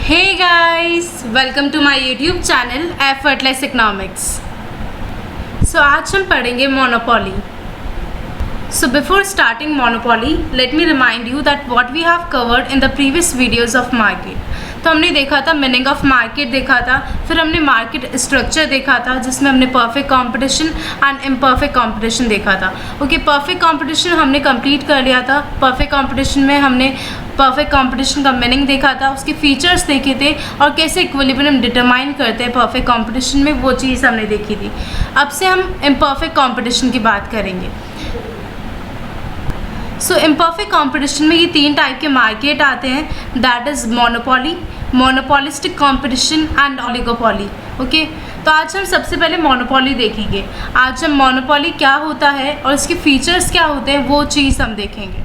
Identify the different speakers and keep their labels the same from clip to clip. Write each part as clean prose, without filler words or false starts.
Speaker 1: Hey guys, welcome to my YouTube channel Effortless Economics. So आज हम पढ़ेंगे monopoly. So before starting monopoly, let me remind you that what we have covered in the previous videos of market. तो हमने देखा था meaning of market देखा था, फिर हमने मार्केट स्ट्रक्चर देखा था जिसमें हमने perfect competition and imperfect competition देखा था. ओके, परफेक्ट कंपटीशन हमने कंप्लीट कर लिया था. परफेक्ट कंपटीशन में हमने परफेक्ट कंपटीशन का मीनिंग देखा था, उसके फीचर्स देखे थे और कैसे इक्विलिब्रियम डिटरमाइन करते हैं परफेक्ट कंपटीशन में, वो चीज़ हमने देखी थी. अब से हम इम्परफेक्ट कंपटीशन की बात करेंगे. सो इम्परफेक्ट कंपटीशन में ये तीन टाइप के मार्केट आते हैं, that is monopoly, monopolistic competition and oligopoly. Okay, तो आज हम सबसे पहले मोनोपोली देखेंगे. आज हम मोनोपोली क्या होता है और इसके फीचर्स क्या होते हैं वो चीज़ हम देखेंगे.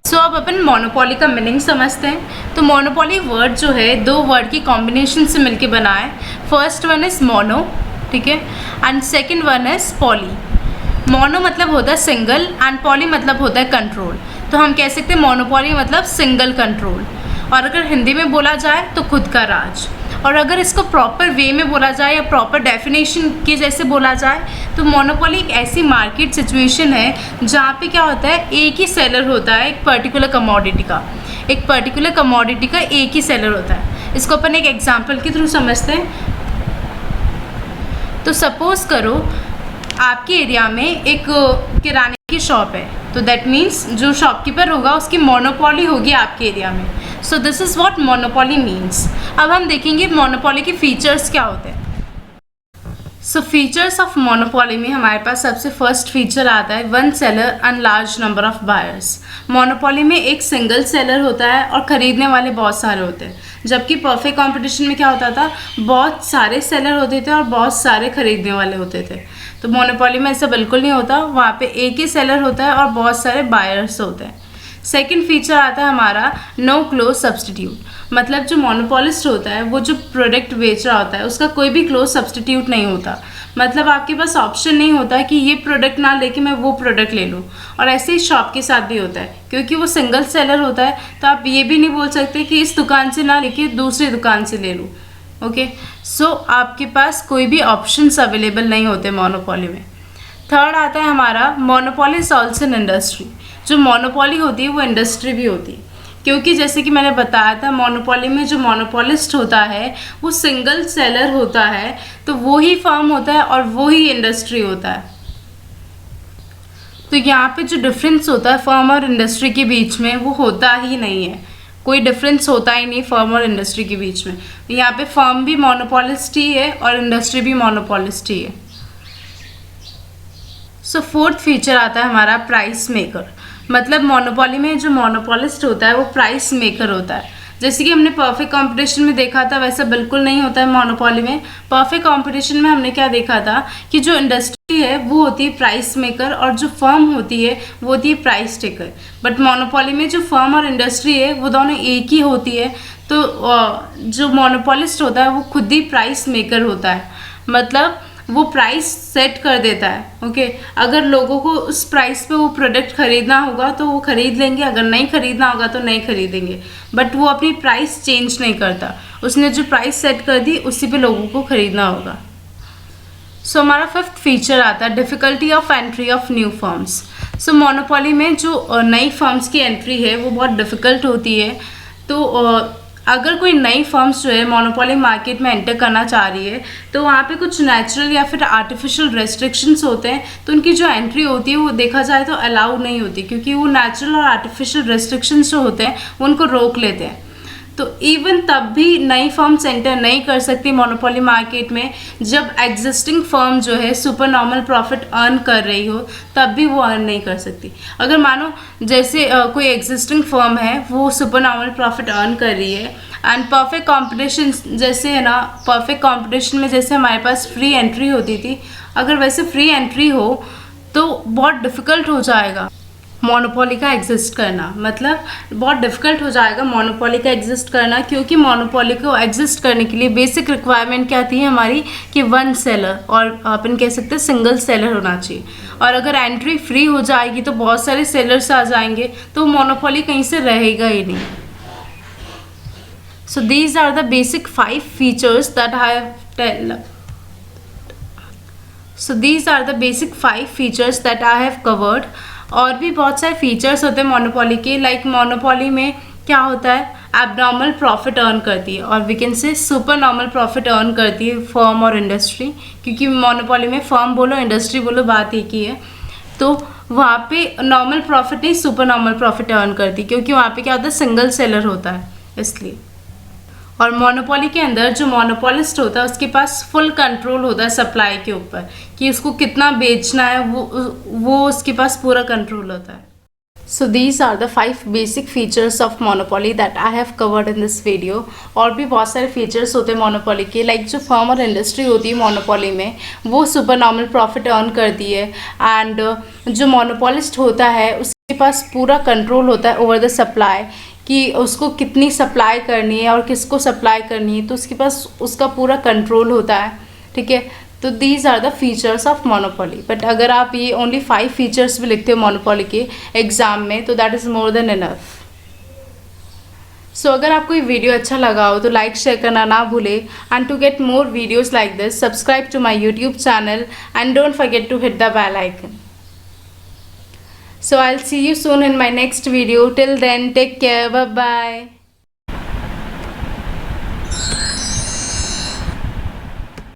Speaker 1: सो अब अपन मोनोपोली का मीनिंग समझते हैं. तो मोनोपोली वर्ड जो है दो वर्ड की कॉम्बिनेशन से मिलके बना है. फर्स्ट वन इज़ मोनो, ठीक है, and second one is poly. Mono मतलब होता है सिंगल एंड पॉली मतलब होता है कंट्रोल. तो हम कह सकते हैं मोनोपोली मतलब सिंगल कंट्रोल. और अगर हिंदी में बोला जाए तो खुद का राज. और अगर इसको प्रॉपर वे में बोला जाए या प्रॉपर डेफिनेशन के जैसे बोला जाए तो मोनोपोली एक ऐसी मार्केट सिचुएशन है जहाँ पे क्या होता है, एक ही सेलर होता है एक पर्टिकुलर कमोडिटी का. एक पर्टिकुलर कमोडिटी का एक ही सेलर होता है. इसको अपन एक एग्जाम्पल के थ्रू समझते हैं. तो सपोज़ करो आपके एरिया में एक किराने की शॉप है, तो दैट मीन्स जो शॉपकीपर होगा उसकी मोनोपोली होगी आपके एरिया में. So this is what monopoly means. अब हम देखेंगे मोनोपोली के फीचर्स क्या होते हैं. सो फीचर्स ऑफ मोनोपोली में हमारे पास सबसे फर्स्ट फीचर आता है one seller and large number of buyers. Monopoly में एक सिंगल सेलर होता है और ख़रीदने वाले बहुत सारे होते हैं, जबकि परफेक्ट कंपटीशन में क्या होता था, बहुत सारे सेलर होते थे और बहुत सारे खरीदने वाले होते थे. तो मोनोपोली में ऐसा बिल्कुल नहीं होता, वहाँ पे एक ही सेलर होता है और बहुत सारे बायर्स होते हैं. सेकंड फीचर आता है हमारा नो क्लोज सब्सटीट्यूट. मतलब जो मोनोपोलिस्ट होता है वो जो प्रोडक्ट बेच रहा होता है उसका कोई भी क्लोज सब्सटीट्यूट नहीं होता. मतलब आपके पास ऑप्शन नहीं होता कि ये प्रोडक्ट ना लेके मैं वो प्रोडक्ट ले लूँ. और ऐसे ही शॉप के साथ भी होता है, क्योंकि वो सिंगल सेलर होता है तो आप ये भी नहीं बोल सकते कि इस दुकान से ना लेके दूसरी दुकान से ले लूँ. ओके, सो आपके पास कोई भी ऑप्शंस अवेलेबल नहीं होते मोनोपोली में. थर्ड आता है हमारा monopoly is also an industry. जो मोनोपोली होती है वो इंडस्ट्री भी होती है, क्योंकि जैसे कि मैंने बताया था मोनोपोली में जो मोनोपोलिस्ट होता है वो सिंगल सेलर होता है, तो वो ही फर्म होता है और वो ही इंडस्ट्री होता है. तो यहाँ पे जो डिफरेंस होता है फर्म और इंडस्ट्री के बीच में वो होता ही नहीं है. कोई डिफरेंस होता ही नहीं फर्म और इंडस्ट्री के बीच में. यहाँ पे फर्म भी मोनोपोलिस्ट ही है और इंडस्ट्री भी मोनोपोलिस्ट ही है. सो फोर्थ फीचर आता है हमारा प्राइस मेकर. मतलब मोनोपोली में जो मोनोपोलिस्ट होता है वो प्राइस मेकर होता है. जैसे कि हमने परफेक्ट कंपटीशन में देखा था वैसा बिल्कुल नहीं होता है मोनोपोली में. परफेक्ट कंपटीशन में हमने क्या देखा था कि जो इंडस्ट्री है वो होती है प्राइस मेकर और जो फर्म होती है वो होती है प्राइस टेकर. बट मोनोपोली में जो फर्म और इंडस्ट्री है वो दोनों एक ही होती है. तो जो मोनोपोलिस्ट होता है वो खुद ही प्राइस मेकर होता है. मतलब वो प्राइस सेट कर देता है. ओके, अगर लोगों को उस प्राइस पे वो प्रोडक्ट खरीदना होगा तो वो खरीद लेंगे, अगर नहीं खरीदना होगा तो नहीं खरीदेंगे. बट वो अपनी प्राइस चेंज नहीं करता, उसने जो प्राइस सेट कर दी उसी पे लोगों को खरीदना होगा. सो हमारा फिफ्थ फीचर आता है difficulty of entry of new firms. So monopoly में जो नई फर्म्स की एंट्री है वो बहुत डिफ़िकल्ट होती है. तो अगर कोई नई फर्म्स जो है मोनोपोली मार्केट में एंटर करना चाह रही है तो वहाँ पे कुछ नेचुरल या फिर आर्टिफिशियल रेस्ट्रिक्शंस होते हैं, तो उनकी जो एंट्री होती है वो देखा जाए तो अलाउ नहीं होती, क्योंकि वो नेचुरल और आर्टिफिशियल रेस्ट्रिक्शंस जो होते हैं वो उनको रोक लेते हैं. तो इवन तब भी नई फर्म्स एंटर नहीं कर सकती मोनोपोली मार्केट में जब एग्जिस्टिंग फर्म जो है सुपर नॉर्मल प्रॉफिट अर्न कर रही हो, तब भी वो अर्न नहीं कर सकती. अगर मानो जैसे कोई एग्जिस्टिंग फर्म है वो सुपर नॉर्मल प्रॉफिट अर्न कर रही है एंड परफेक्ट कंपटीशन जैसे है ना, परफेक्ट कंपटीशन में जैसे हमारे पास फ्री एंट्री होती थी, अगर वैसे फ्री एंट्री हो तो बहुत डिफ़िकल्ट हो जाएगा मोनोपोली का एग्जिस्ट करना. मतलब बहुत डिफ़िकल्ट हो जाएगा मोनोपोली का एग्जिस्ट करना, क्योंकि मोनोपोली को एग्जिस्ट करने के लिए बेसिक रिक्वायरमेंट क्या थी हमारी कि वन सेलर और अपन कह सकते हैं सिंगल सेलर होना चाहिए. और अगर एंट्री फ्री हो जाएगी तो बहुत सारे सेलर्स आ जाएंगे तो मोनोपोली कहीं से रहेगा ही नहीं. So these are the basic 5 features that I have tell. So these are the basic 5 features that I have covered. और भी बहुत सारे फीचर्स होते हैं मोनोपोली के, लाइक मोनोपोली में क्या होता है, एबनॉर्मल प्रॉफिट अर्न करती है, और we can say super normal profit earn करती है फर्म और इंडस्ट्री, क्योंकि मोनोपोली में फर्म बोलो इंडस्ट्री बोलो बात एक ही है। तो वहाँ पे नॉर्मल प्रॉफिट नहीं सुपर नॉर्मल प्रॉफिट अर्न करती, क्योंकि वहाँ पे क्या होता है, सिंगल सेलर होता है इसलिए। और मोनोपोली के अंदर जो मोनोपोलिस्ट होता है उसके पास फुल कंट्रोल होता है सप्लाई के ऊपर, कि उसको कितना बेचना है, वो उसके पास पूरा कंट्रोल होता है। So these are the 5 basic features of monopoly that I have covered in this video. और भी बहुत सारे फीचर्स होते हैं मोनोपोली के, लाइक जो फर्म और इंडस्ट्री होती है मोनोपोली में वो सुपर नॉर्मल प्रॉफिट अर्न करती है, एंड जो मोनोपोलिस्ट होता है उसके पास पूरा कंट्रोल होता है ओवर द सप्लाई, कि उसको कितनी सप्लाई करनी है और किसको सप्लाई करनी है, तो उसके पास उसका पूरा कंट्रोल होता है, ठीक है। तो these are the features of monopoly. But अगर आप ये ओनली 5 फीचर्स भी लिखते हो मोनोपोली के एग्जाम में तो that is more than enough. So अगर आपको ये वीडियो अच्छा लगा हो तो लाइक शेयर करना ना भूले, and to get more videos like this subscribe to my YouTube channel and don't forget to hit the bell icon. So I'll see you soon in my next video. Till then, take care. Bye bye.